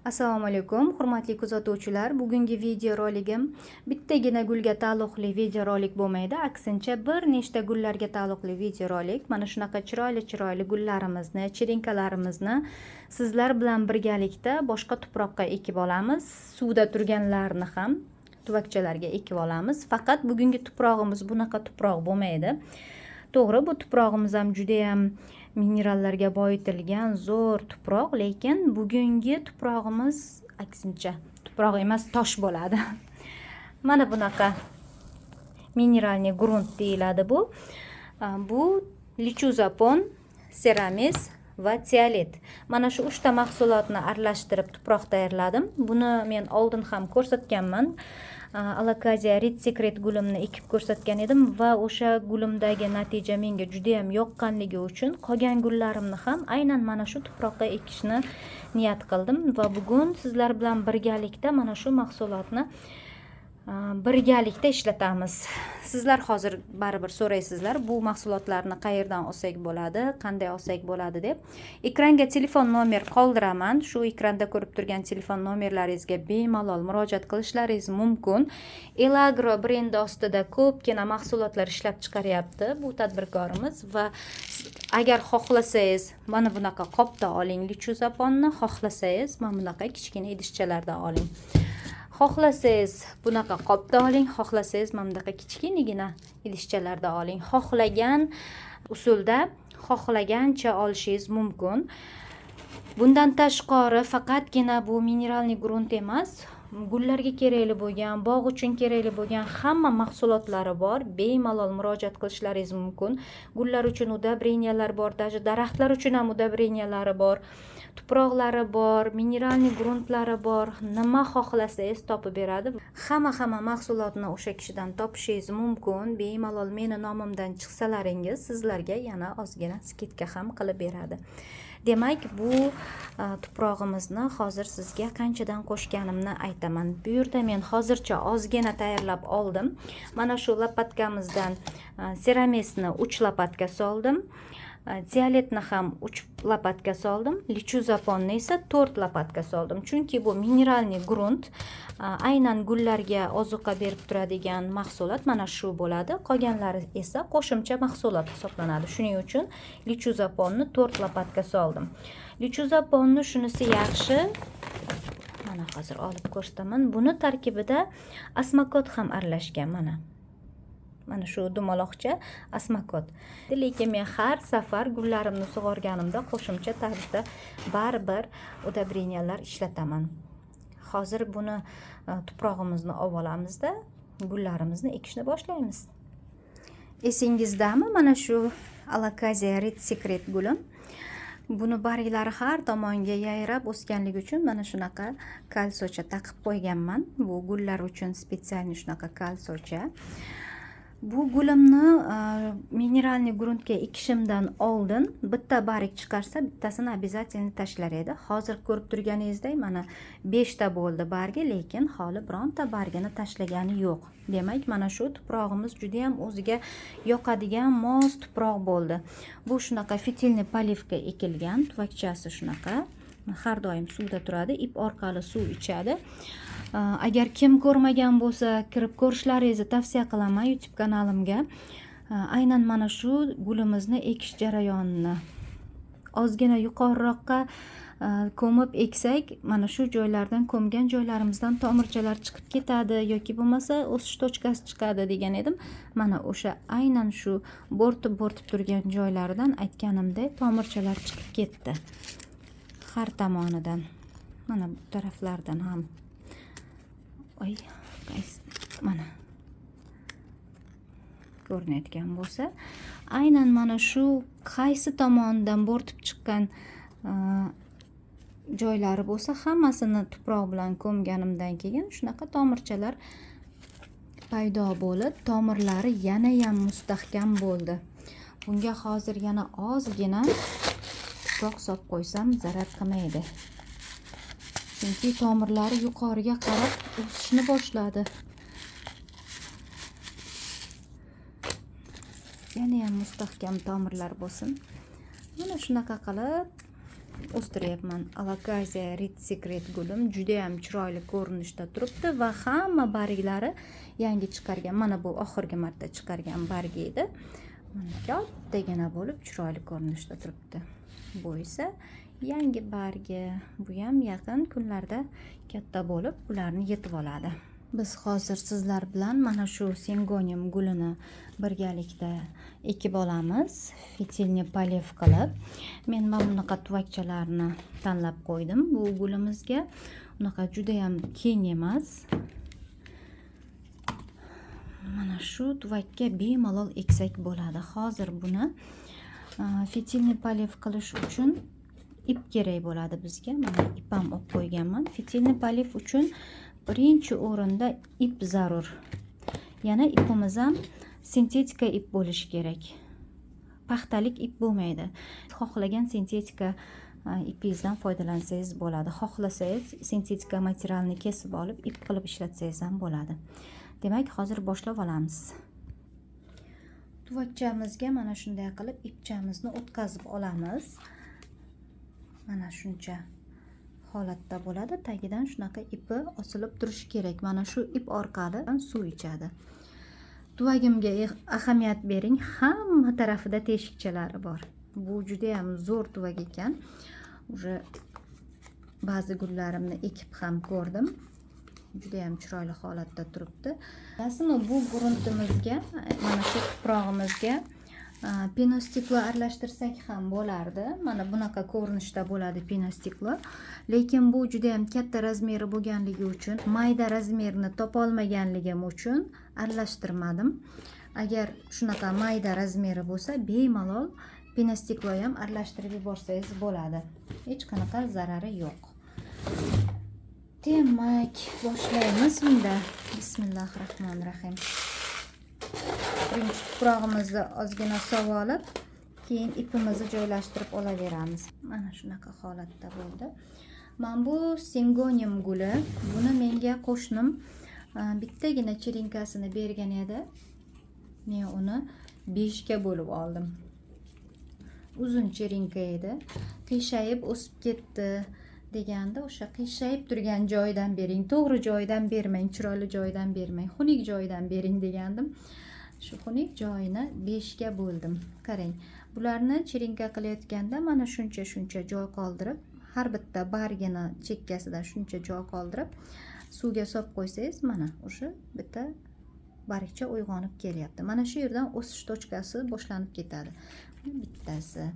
Assalomu alaykum, hurmatli kuzatuvchilar. Bugungi videoroligim bittagina gulga taalluqli videorolik bo'lmaydi, aksincha bir nechta gullarga taalluqli videorolik. Mana shunaqa chiroyli gullarimizni, chirinkalarimizni sizlar bilan birgalikda boshqa tuproqqa ekib olamiz. Suvda turganlarni ham tuvakchalarga ekib olamiz. Faqat bugungi tuprog'imiz bunaqa tuproq bo'lmaydi. To'g'ri, bu tuprog'imiz ham juda ham minerallarga boyitilgan zo'r tuproq, lekin bugungi tuprog'imiz aksincha tuproq emas, tosh bo'ladi. Mana bunaqa mineralniy grunt deyiladi bu. Bu lichuzapon, seramis va tialet. Mana shu 3 ta mahsulotni aralashtirib tuproq tayyorladim. Buni men oldin ham ko'rsatganman. Alakaziya Red Secret gulimni ekib ko'rsatgan edim va o'sha gulimdagi natija menga juda ham yoqqanligi uchun qolgan gullarimni ham aynan mana shu tuproqqa ekishni niyat qildim va bugun sizlar bilan birgalikda mana shu mahsulotni birgalikda ishlatamiz. Sizlar hozir baribir so'raysizlar, bu mahsulotlarni qayerdan olsak bo'ladi, qanday olsak bo'ladi deb. Ekranga telefon nomer qoldiraman. Shu ekranda ko'rib turgan telefon nomerlaringizga bemalol murojaat qilishlaringiz mumkin. Elagro brendi ostida ko'pgina mahsulotlar ishlab chiqaryapti bu tadbirkorimiz va agar xohlasangiz mana bunaqa qopda oling lichuzaponni, xohlasangiz mana bunaqa kichkina idishchalarda oling. Xohlasangiz bunaqa qopda oling, xohlasangiz mana bunaqa kichkinagina idishchalarda oling. Xohlagan usulda, xohlagancha olishingiz mumkin. Bundan tashqari faqatgina bu mineralniy grunt emas, gullarga kerakli bo'lgan, bog' uchun kerakli bo'lgan hamma mahsulotlari bor. Bemalol murojaat qilishlaringiz mumkin. Gullar uchun udobrenyalar bor, даже daraxtlar uchun ham udobrenyalari bor. Tuproqlari bor, mineralniy gruntlari bor. Nima xohlasangiz topib beradi. Hamma mahsulotni o'sha kishidan topishingiz mumkin. Bemalol meni nomimdan chiqsalaringiz sizlarga yana ozgina skidka ham qilib beradi. Demak, bu tuprog'imizni hozir sizga qanchadan qo'shganimni aytaman. Bu yerda men hozircha ozgina tayyorlab oldim. Mana shu lapatkamizdan seramisni 3 lapatka soldim. Tialetni ham 3 lapatka soldim. Lichuzaponni esa 4 lapatka soldim. Chunki bu mineralniy grunt, aynan gullarga ozuqa berib turadigan mahsulot mana shu bo'ladi. Qolganlari esa qo'shimcha mahsulot hisoblanadi. Shuning uchun lichuzaponni 4 lapatka soldim. Lichuzaponni shunisi yaxshi. Mana hozir olib ko'rsataman. Buni tarkibida asmakot ham aralashgan mana. Mana shu dumaloqcha asmakot. Lekin men har safar gullarimni sug'organimda qo'shimcha tarzda baribir udobrenyalar ishlataman. Hozir buni tuprog'imizni olib olamizda, gullarimizni ekishni boshlaymiz. Esingizdami mana shu Alakaziya Red Secret gulim? Buni barglari har tomonga yayrab o'sganligi uchun mana shunaqa kalsocha taqib qo'yganman. Bu gullar uchun spetsialniy shunaqa kalsocha. Bu gulimni mineralniy gruntga ekishimdan oldin bitta barg chiqarsa, bittasini обязательно tashlar edi. Hozir ko'rib turganingizdek, mana 5 ta bo'ldi bargi, lekin hali bironta bargini tashlagani yo'q. Demak, mana shu tuprog'imiz juda ham o'ziga yoqadigan mos tuproq bo'ldi. Bu shunaqa fitilniy polivka ekilgan, tuvakchasi shunaqa. Har doim suvda turadi, ip orqali suv ichadi. Agar kim ko'rmagan bo'lsa, kirib ko'rishlaringizni tavsiya qilaman YouTube kanalimga. Aynan mana shu gulimizni ekish jarayonini ozgina yuqoriroqqa ko'mib eksak, mana shu joylardan, ko'mgan joylarimizdan tomirchalar chiqib ketadi yoki bo'lmasa o'sish tochkasi chiqadi degan edim. Mana o'sha aynan shu bo'rtib turgan joylaridan aytganimdek tomirchalar chiqib ketdi. Har tomonidan. Mana bu taraflardan ham. Mana ko'rinayotgan bo'lsa, aynan mana shu qaysi tomonidan bo'rtib chiqqan joylari bo'lsa, hammasini tuproq bilan ko'mganimdan keyin shunaqa tomirchalar paydo bo'lib, tomirlari yana ham mustahkam bo'ldi. Bunga hozir yana ozgina tuproq solib qo'ysam zarar qilmaydi. Chunki tomirlari yuqoriga qarab o'sishni boshladi. Yana ham mustahkam tomirlar bo'lsin. Mana shunaqa qilib o'stiryapman. Alokaziya Red Secret gulim juda ham chiroyli ko'rinishda turibdi va hamma barglari yangi chiqargan. Mana bu oxirgi marta chiqargan bargi edi. Mana kattagina bo'lib chiroyli ko'rinishda turibdi. Bu esa yangi bargi. Bu ham yaqin kunlarda katta bo'lib, ularni yetib oladi. Biz hozir sizlar bilan mana shu Syngonium gulini birgalikda ekib olamiz. Fitilni poliv qilib. Men mana bunaqa tuvakchalarni tanlab qo'ydim. Bu gulimizga unaqa juda ham keng emas. Mana shu tuvakka bemalol eksak bo'ladi. Hozir buni fitilni poliv qilish uchun ip kerak bo'ladi bizga. Mana ip ham olib qo'yganman. Fitilni poliv uchun birinchi o'rinda ip zarur. Yana ipimiz ham sintetika ip bo'lishi kerak. Paxtalik ip bo'lmaydi. Xohlagan sintetika ipingizdan foydalansangiz bo'ladi. Xohlasangiz sintetika materialni kesib olib ip qilib ishlatsangiz ham bo'ladi. Demak, hozir boshlab olamiz. Tuvakchamizga mana shunday qilib ipchamizni o'tkazib olamiz. Mana shuncha holatda bo'ladi. Tagidan shunaqa ipi osilib turishi kerak. Mana shu ip orqali suv ichadi. Tuvagimga ahamiyat bering. Hamma tarafida teshikchalari bor. Bu juda ham zo'r tuvak ekan. Uje ba'zi gullarimni ekib ham ko'rdim. Juda ham chiroyli holatda turibdi. Bilasizmi, bu gruntimizga, mana shu tuprog'imizga pinostiklo aralashtirsak ham bo'lardi. Mana bunaqa ko'rinishda bo'ladi pinostiklo. Lekin bu juda ham katta razmeri bo'lganligi uchun, mayda razmerni topa olmaganligim uchun aralashtirmadim. Agar shunaqa mayda razmeri bo'lsa, bemalol pinostiklo ham aralashtirib yuborsangiz bo'ladi. Hech qanaqa zarari yo'q. Demak, boshlaymiz unda. Bismillahirrohmanirrohim. Birinchi tuprog'imizni ozgina sovib olib, keyin ipimizni joylashtirib olaveramiz. Mana shunaqa holatda bo'ldi. Mana bu Syngonium guli. Buni menga qo'shnim bittagina chirinkasini bergan edi. Men uni 5 ga bo'lib oldim. Uzun chirinka edi. Qiyshayib o'sib ketdi deganda, o'sha qiyshayib turgan joyidan bering, to'g'ri joyidan bermang, chiroyli joyidan bermang, xunuk joyidan bering degandim. Shu xunuk joyini 5 ga bo'ldim. Qarang, bularni chirinka qilayotganda mana shuncha joy qoldirib, har bitta bargini chekkasidan shuncha joy qoldirib, suvga solib qo'ysangiz, mana o'sha bitta bargcha uyg'onib kelyapti. Mana shu yerdan o'sish tochkasi boshlanib ketadi. Bittasi.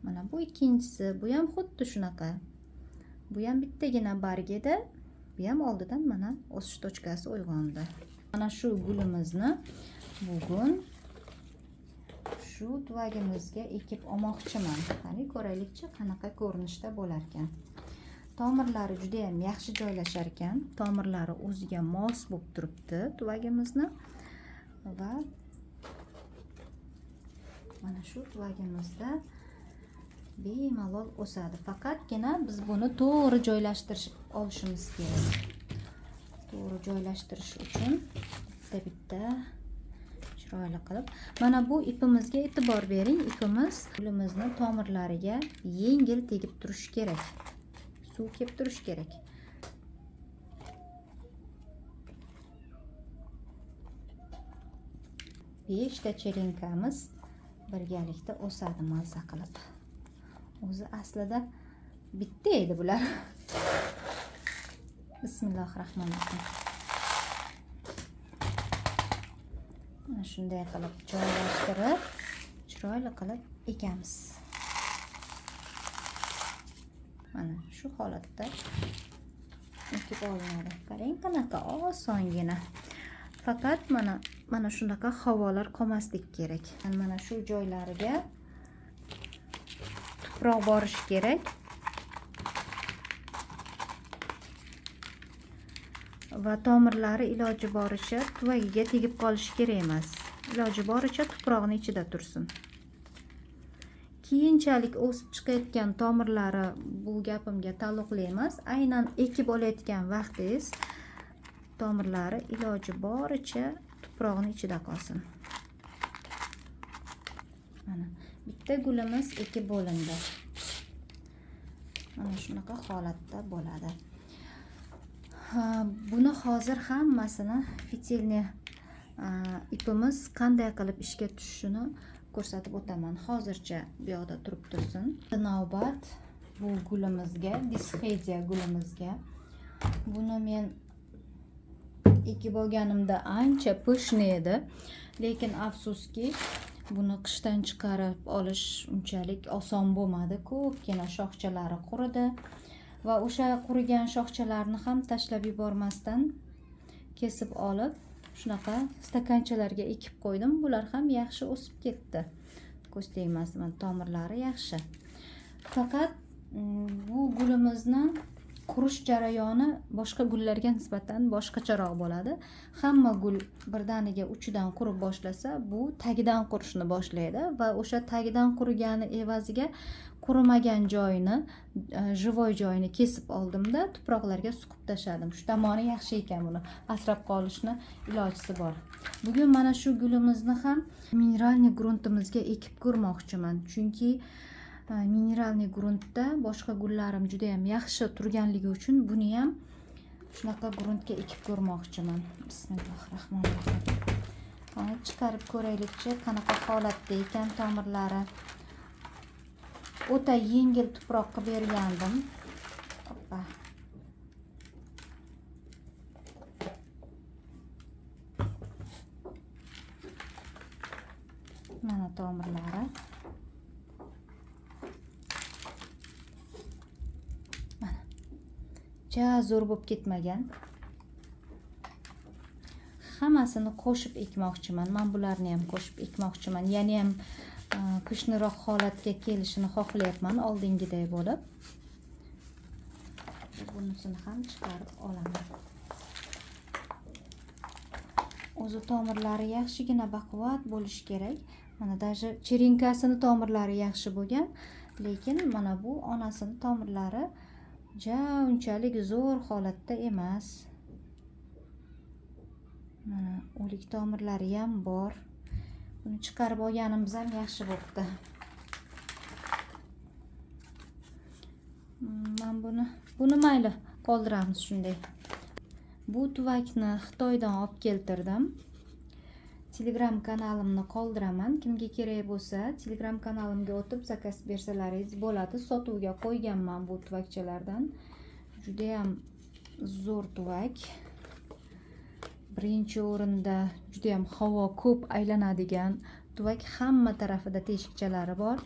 Mana bu ikkinchisi, bu ham xuddi shunaqa. Bu ham bittagina barg edi. Bu ham oldidan mana o'sish tochkasi uyg'ondi. Mana shu gulimizni bugun shu tuvagimizga ekib olmoqchiman. Qani ko'raylikchi qanaqa ko'rinishda bo'lar ekan. Tomirlari juda ham yaxshi joylashar ekan. Tomirlari o'ziga mos bo'lib turibdi tuvagimizni va mana shu tuvagimizda bemalol o'sadi. Faqatgina biz buni to'g'ri joylashtirish olishimiz kerak. To'g'ri joylashtirish uchun bitta chiroyli qilib, mana bu ipimizga e'tibor bering. Ipimiz gulimizni tomirlariga yengil tegib turishi kerak. Suv kelib turishi kerak. Beshta chirinkamiz birgalikda o'sadi mazza qilib. O'zi aslida bitta edi bular. Bismillahirrohmanirrohim. Mana shunday qilib joylashtirib, chiroyli qilib ekamiz. Mana shu holatda ekib olinadi. Qarang qanaqa osongina. Faqat mana shunaqa havolar qolmaslik kerak. Mana shu joylariga tuproq borishi kerak. Va tomirlari iloji boricha tuvagiga tegib qolishi kerak emas. Iloji boricha tuproqning ichida tursin. Keyinchalik o'sib chiqayotgan tomirlari bu gapimga taalluqli emas. Aynan ekib olayotgan vaqtingiz tomirlari iloji boricha tuproqning ichida qolsin. Mana bitta gulimiz ekib bo'lindi. Mana shunaqa holatda bo'ladi. Buni hozir hammasini fitilni ipimiz qanday qilib ishga tushishini ko'rsatib o'taman. Hozircha bu yoqda turib tursin. Navbat bu gulimizga, dishedia gulimizga. Buni men ekib olganimda ancha pishni edi, lekin afsuski buni qishdan chiqarib olish unchalik oson bo'lmadi. Ko'pgina shoxchalari quridi va o'sha qurigan shoxchalarni ham tashlab yubormasdan kesib olib shunaqa stakanchalarga ekib qo'ydim. Bular ham yaxshi o'sib ketdi. Ko'z tegmasdi, tomirlari yaxshi. Faqat bu gulimizni qurish jarayoni boshqa gullarga nisbatan boshqacharoq bo'ladi. Hamma gul birdaniga uchidan qurib boshlasa, bu tagidan qurishni boshlaydi va o'sha tagidan qurigani evaziga qurimagan joyini, живой joyini kesib oldimda tuproqlarga suqib tashladim. Shu tomoni yaxshi ekan, buni asrab qolishni ilojisi bor. Bugun mana shu gulimizni ham mineralniy gruntimizga ekib ko'rmoqchiman, chunki mineralniy gruntda boshqa gullarim juda ham yaxshi turganligi uchun buni ham shunaqa gruntga ekib ko'rmoqchiman. Bismillahirrohmanirrohim. Mana chiqarib ko'raylikchi, qanaqa holatda ekan tomirlari. O'ta yengil tuproq qilib bergandim. Hoppa. Mana tomirlari. Zo'r bo'lib ketmagan. Hammasini qo'shib ekmoqchiman. Men bularni ham qo'shib ekmoqchiman. Ya'ni ham qishniroq holatga kelishini xohlayapman oldingiday bo'lib. Bunisini ham chiqarib olaman. O'zi tomirlari yaxshigina baquvvat bo'lish kerak. Mana даже cherinkasini tomirlari yaxshi bo'lgan, lekin mana bu onasini tomirlari unchalik zo'r holatda emas. Mana o'lik tomirlari ham bor. Buni chiqarib olganimiz ham yaxshi bo'libdi. Men buni mayli qoldiramiz shunday. Bu tuvakni Xitoydan olib keltirdim. Telegram kanalimni qoldiraman. Kimga kerak bo'lsa, Telegram kanalimga o'tib zakaz bersalaringiz bo'ladi. Sotuvga qo'yganman bu tuvakchalardan. Juda ham zo'r tuvak. Birinchi o'rinda juda ham havo ko'p aylanadigan tuvak. Hamma tarafida teshikchalari bor.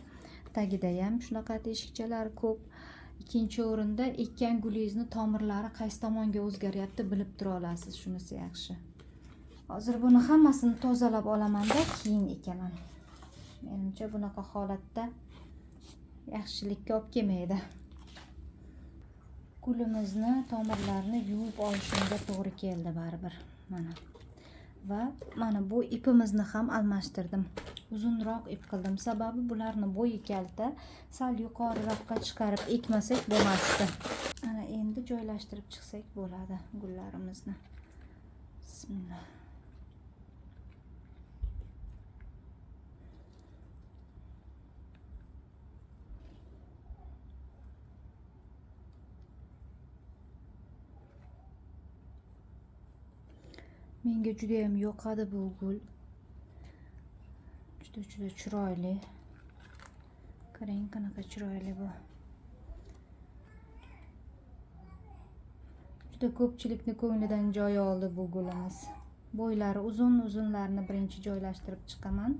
Tagida ham shunaqa teshikchalar ko'p. Ikkinchi o'rinda ekkan gulingizni tomirlari qaysi tomonga o'zgaryapti bilib tura olasiz. Shunisi yaxshi. Hozir buni hammasini tozalab olaman-da, keyin ekaman. Menimcha bunaqa holatda yaxshilikka olib kelmaydi. Gulimizni tomirlarini yuvib olishimga to'g'ri keldi baribir. Mana. Va mana bu ipimizni ham almashtirdim. Uzunroq ip qildim. Sababi bularni bo'yi kalta, sal yuqoriroqqa chiqarib ekmasak bo'lmasdi. Ana endi joylashtirib chiqsak bo'ladi gullarimizni. Bismillah. Menga juda ham yoqadi bu gul. Juda chiroyli. Qarang qanaqa chiroyli bu. Juda ko'pchilikni ko'nglidan joy oldi bu gulimiz. Bo'ylari uzunlarni birinchi joylashtirib chiqaman.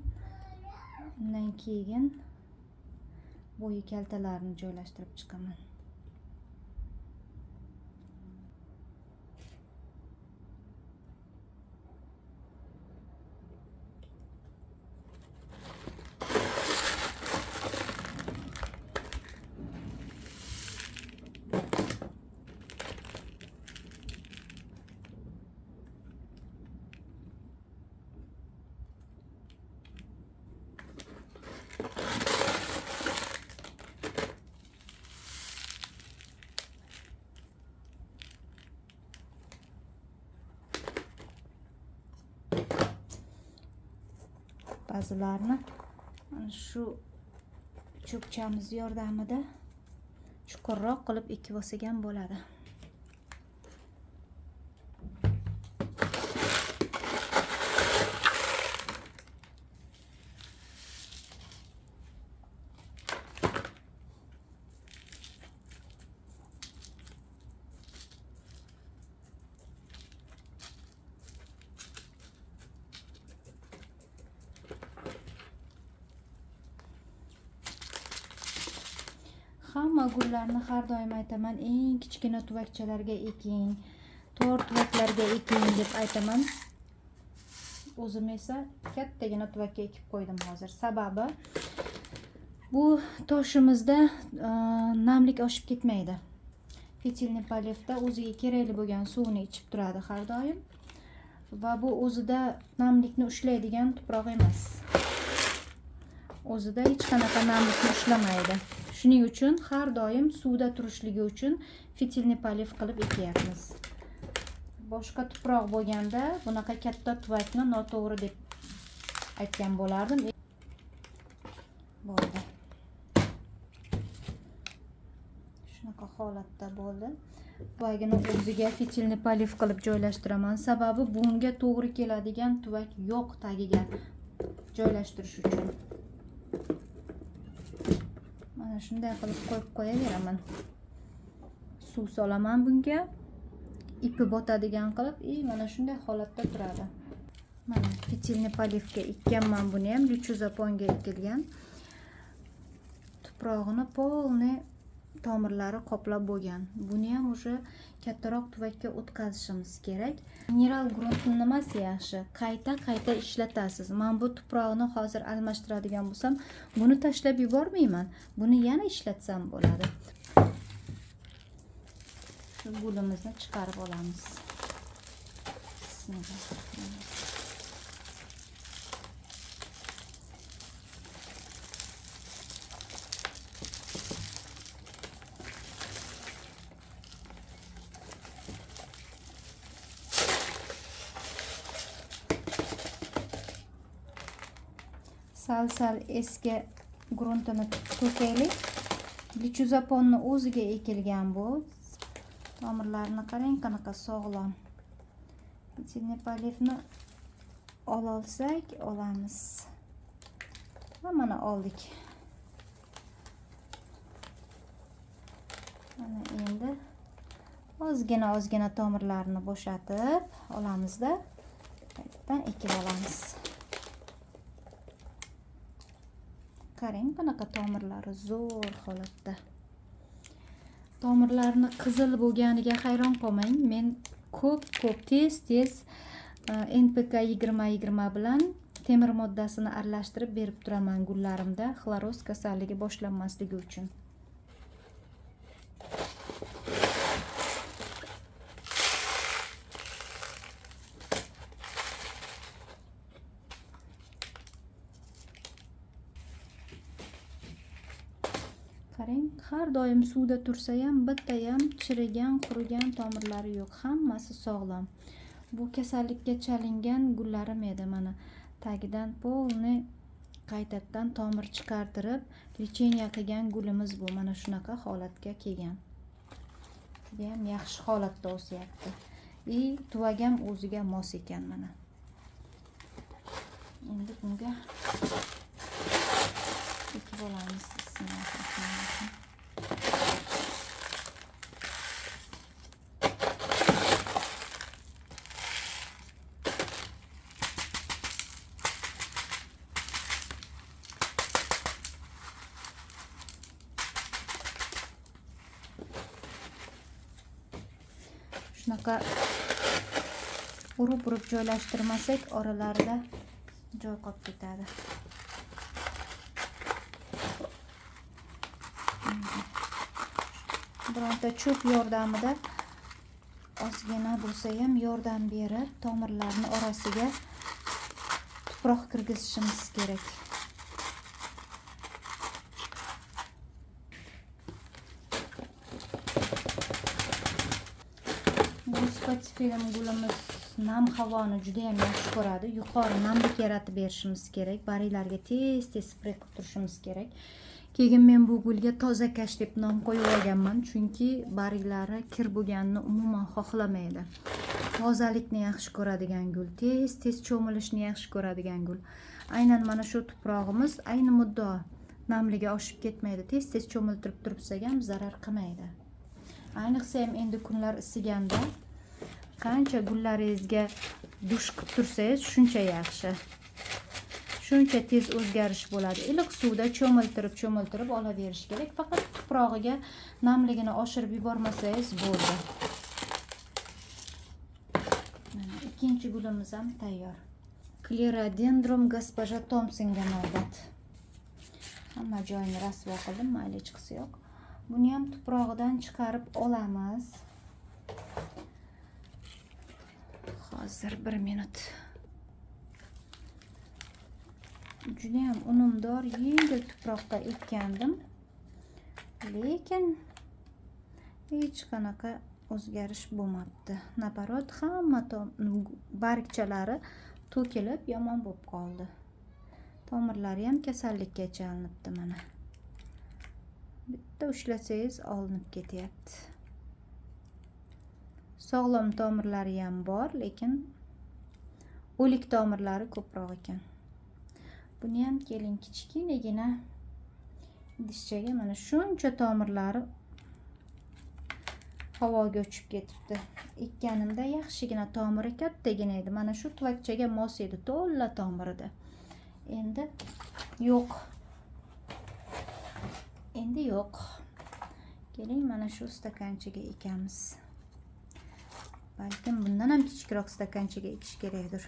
Undan keyin bo'yi kaltalarini joylashtirib chiqaman. Ba'zilarini shu cho'pchamiz yordamida chuqurroq qilib ekib olsak ham bo'ladi. Hamma gullarni har doim aytaman, eng kichkina tuvakchalarga eking, tor tuvaklarga eking deb aytaman. O'zim esa kattagina tuvakka ekib qo'ydim hozir. Sababi bu toshimizda namlik oshib ketmaydi. Fitilniy polifda o'ziga kerakli bo'lgan suvni ichib turadi har doim va bu o'zida namlikni ushlaydigan tuproq emas. O'zida hech qanaqa namlikni ushlamaydi. Shuning uchun har doim suvda turishligi uchun fitilniy polif qilib ekyapmiz. Boshqa tuproq bo'lganda bunaqa katta tuvakni noto'g'ri deb aytgan bo'lardim. Bo'ldi. Shunaqa holatda bo'ldi. Tuvagini o'ziga fitilniy polif qilib joylashtiraman. Sababi bunga to'g'ri keladigan tuvak yo'q tagiga joylashtirish uchun. Mana shunday qilib qo'yib qo'yaveraman. Suv solaman bunga. Ipi botadigan qilib, mana shunday holatda turadi. Mana fitilniy polifga ekkanman buni ham, lichuzaponga ekilgan. Tuprog'ini polniy tomirlari qoplab bo'lgan. Buni ham o'sha kattaroq tuvakka o'tkazishimiz kerak. Mineral gruntni nimasi yaxshi? Qayta ishlatasiz. Men bu tuprog'ini hozir almashtiradigan bo'lsam, buni tashlab yubormayman. Buni yana ishlatsam bo'ladi. Shu gulimizni chiqarib olamiz. Bismillah. Sal eski gruntini to'kaylik. Lichuzaponni o'ziga ekilgan bu. Tomirlarini qarang qanaqa sog'lom. Fitilniy polifni olsak olamiz. Mana oldik. Mana endi ozgina tomirlarini bo'shatib olamizda qaytadan ekib olamiz. Qarang qanaqa tomirlari zo'r holatda. Tomirlarni qizil bo'lganiga hayron qolmang. Men ko'p tez NPK 20-20 bilan temir moddasini aralashtirib berib turaman gullarimda, xloroz kasalligi boshlanmasligi uchun. Qarang, har doim suvda tursa ham bitta ham chirigan, qurigan tomirlari yo'q. Hammasi sog'lom. Bu kasallikka chalingan gullarim edi. Mana tagidan polniy qaytadan tomir chiqartirib, lecheniya qilgan gulimiz bu. Mana shunaqa holatga kelgan. Juda ham yaxshi holatda o'syapti. Tuvak ham o'ziga mos ekan mana. Endi bunga ekib olamiz. Shunaqa urib joylashtirmasak oralarida joy qolib ketadi. Bironta cho'p yordamida ozgina bo'lsa ham yordam berib, tomirlarning orasiga tuproq kirgizishimiz kerak. Bu spatsifilum gulimiz nam havoni juda ham yaxshi ko'radi. Yuqori namlik yaratib berishimiz kerak. Baringlarga tez spray qilib turishimiz kerak. Keyin men bu gulga toza kash deb nom qo'yib olganman, chunki barglari kir bo'lganini umuman xohlamaydi. Tozalikni yaxshi ko'radigan gul, tez cho'milishni yaxshi ko'radigan gul. Aynan mana shu tuprog'imiz ayni muddao namligi oshib ketmaydi. Tez cho'miltirib turibsak ham zarar qilmaydi. Ayniqsa ham endi kunlar isiganda qancha gullaringizga dush qilib tursangiz shuncha yaxshi. Shuncha tez o'zgarish bo'ladi. Iliq suvda cho'miltirib olaverish kerak. Faqat tuprog'iga namligini oshirib yubormasangiz bo'ldi. Mana ikkinchi gulimiz ham tayyor. Clerodendron Госпожа Thompsonga navbat. Hamma joyini rasvo qildim, mayli hech qisi yo'q. Buni ham tuprog'idan chiqarib olamiz. Hozir 1 minut. Juda ham unumdor, yengil tuproqqa ekkandim. Lekin hech qanaqa o'zgarish bo'lmabdi. Naparot hamma bargchalari to'kilib yomon bo'lib qoldi. Tomirlari ham kasallikka chalinibdi mana. Bitta ushlasangiz olinib ketyapti. Sog'lom tomirlari ham bor, lekin o'lik tomirlari ko'proq ekan. Buni ham keling kichkinagina idishchaga mana shuncha tomirlari havoga uchib ketibdi. Ekkanimda yaxshigina tomiri kattagina edi. Mana shu tuvakchaga mos edi, to'la tomir edi. Endi yo'q. Keling mana shu stakanchaga ekamiz. Balkim bundan ham kichikroq stakanchaga ekish kerakdir.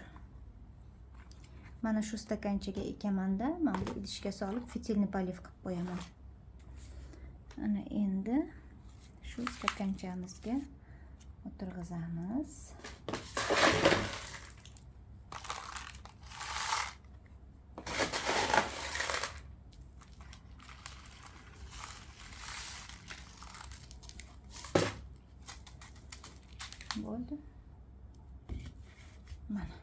Mana shu stakanchaga ekaman-da, mana bu idishga solib fitilni poliv qilib qo'yaman. Ana endi shu stakanchamizga o'tirg'izamiz. Bo'ldi. Mana.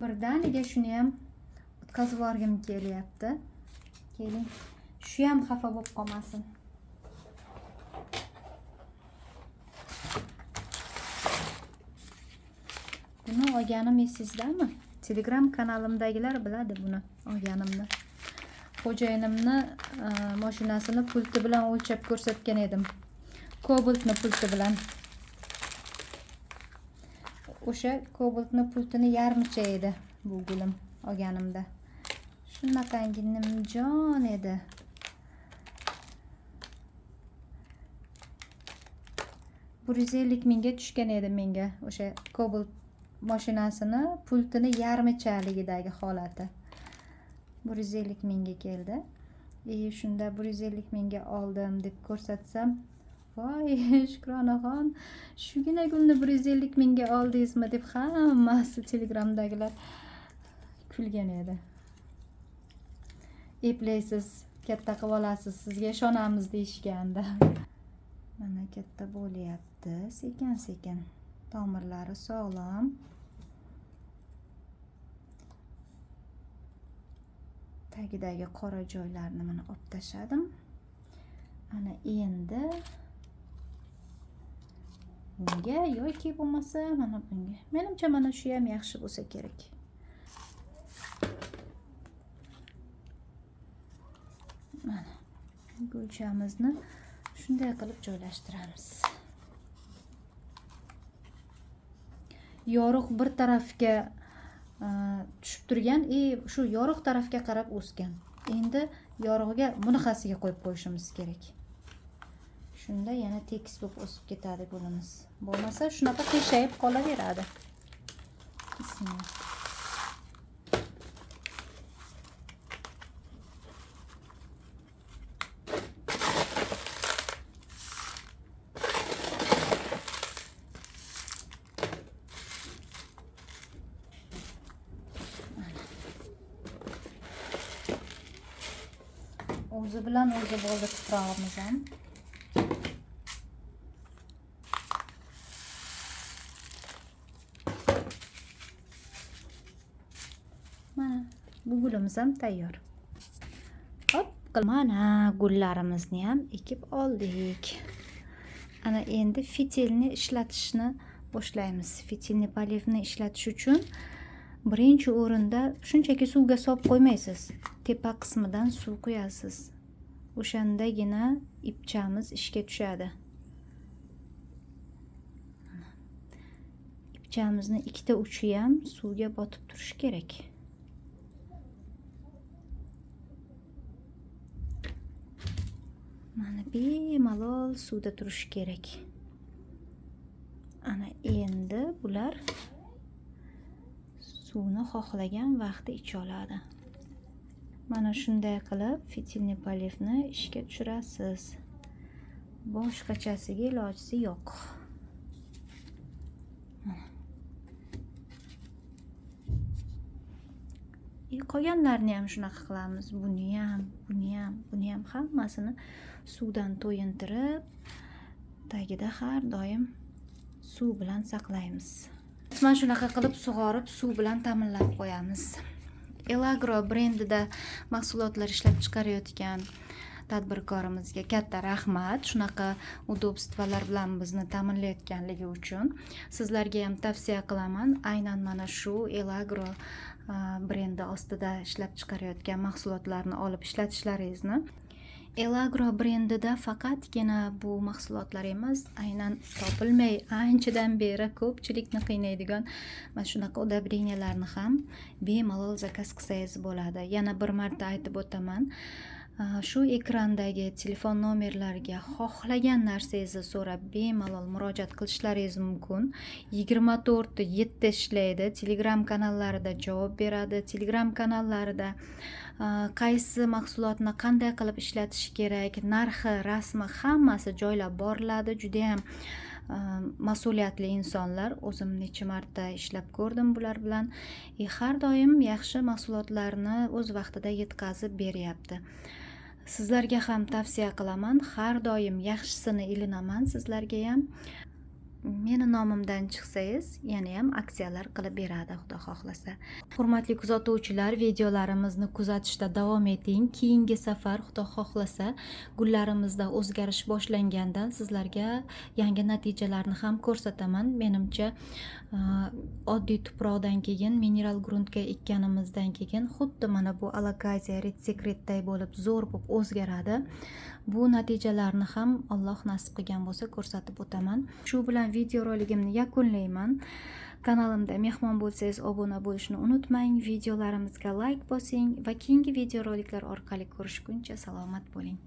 Birdaniga shuni ham o'tkazib yuborgim kelyapti. Keling, shu ham xafa bo'lib qolmasin. Buni olganim esizdami? Telegram kanalimdagilar biladi buni olganimni. Xo'jayinimni mashinasini pulti bilan o'lchab ko'rsatgan edim. Cobaltni pulti bilan. O'sha Cobaltni pultini yarmicha edi bu gulim olganimda. Shunaqangi nimjon edi. Bu 150 mingga tushgan edi menga o'sha Cobalt mashinasini pultini yarmichaligidagi holati. 150 mingga keldi. Shunda 150 mingga oldim deb ko'rsatsam, voy Shukronaxon, shugina gulni 150 mingga oldingizmi deb hammasi Telegramdagilar kulgan edi. Eplaysiz, katta qilib olasiz, sizga ishonamiz deyishganda. Mana katta bo'lyapti, sekin-sekin. Tomirlari sog'lom. Tagidagi qora joylarni mana olib tashladim. Ana endi bunga yoki bo'lmasa mana bunga. Menimcha mana shu ham yaxshi bo'lsa kerak. Mana gulchamizni shunday qilib joylashtiramiz. Yorug' bir tarafga tushib turgan, shu yorug' tarafga qarab o'sgan. Endi yorug'iga bunaqasiga qo'yib qo'yishimiz kerak. Shunda yana tekis bo'lib o'sib ketadi gulimiz. Bo'lmasa shunaqa qiyshayib qolaveradi. Bismillah. O'zi bilan o'zi bo'ldi tuprog'imiz ham. Mana bu gulimiz ham tayyor. Hop, Mana gullarimizni ham ekib oldik. Ana endi fitilni ishlatishni boshlaymiz. Fitilni polivni ishlatish uchun birinchi o'rinda shunchaki suvga solib qo'ymaysiz. Tepa qismidan suv quyasiz. O'shandagina ipchamiz ishga tushadi. Ipchamizni ikkita uchi ham suvga botib turishi kerak. Mana bemalol suvda turishi kerak. Ana endi bular suvni xohlagan vaqtda icha oladi. Mana shunday qilib fitilni polivni ishga tushirasiz. Boshqachasiga ilojisi yo'q. Qolganlarni ham shunaqa qilamiz. Buni ham hammasini suvdan to'yintirib, tagida har doim suv bilan saqlaymiz. Mana shunaqa qilib sug'orib, suv bilan ta'minlab qo'yamiz. Elagro brendida mahsulotlar ishlab chiqarayotgan tadbirkorimizga katta rahmat. Shunaqa udobstvalar bilan bizni ta'minlayotganligi uchun. Sizlarga ham tavsiya qilaman. Aynan mana shu Elagro brendi ostida ishlab chiqarayotgan mahsulotlarni olib ishlatishlaringizni. Elagro brendida faqatgina bu mahsulotlar emas, aynan topilmay anchadan beri ko'pchilikni qiynaydigan mana shunaqa udobrenyalarni ham bemalol zakaz qilsangiz bo'ladi. Yana bir marta aytib o'taman. Shu ekrandagi telefon nomerlariga xohlagan narsangizni so'rab bemalol murojaat qilishlaringiz mumkin. 24/7 ishlaydi. Telegram kanallarida javob beradi. Telegram kanallarida qaysi mahsulotni qanday qilib ishlatish kerak, narxi, rasmi hammasi joylab boriladi. Juda ham mas'uliyatli insonlar. O'zim necha marta ishlab ko'rdim bular bilan. Har doim yaxshi mahsulotlarni o'z vaqtida yetkazib beryapti. Sizlarga ham tavsiya qilaman. Har doim yaxshisini ilinaman sizlarga ham. Meni nomimdan chiqsangiz, yana ham aksiyalar qilib beradi, Xudo xohlasa. Hurmatli kuzatuvchilar, videolarimizni kuzatishda davom eting. Keyingi safar Xudo xohlasa gullarimizda o'zgarish boshlanganda sizlarga yangi natijalarni ham ko'rsataman. Menimcha oddiy tuproqdan keyin mineral gruntga ekkanimizdan keyin xuddi mana bu Alakaziya Red Secretday bo'lib zo'r bo'lib o'zgaradi. Bu natijalarni ham Alloh nasib qilgan bo'lsa ko'rsatib o'taman. Shu bilan video roligimni yakunlayman. Kanalimda mehmon bo'lsangiz obuna bo'lishni unutmang. Videolarimizga like bosing va keyingi video roliklar orqali ko'rishguncha salomat bo'ling.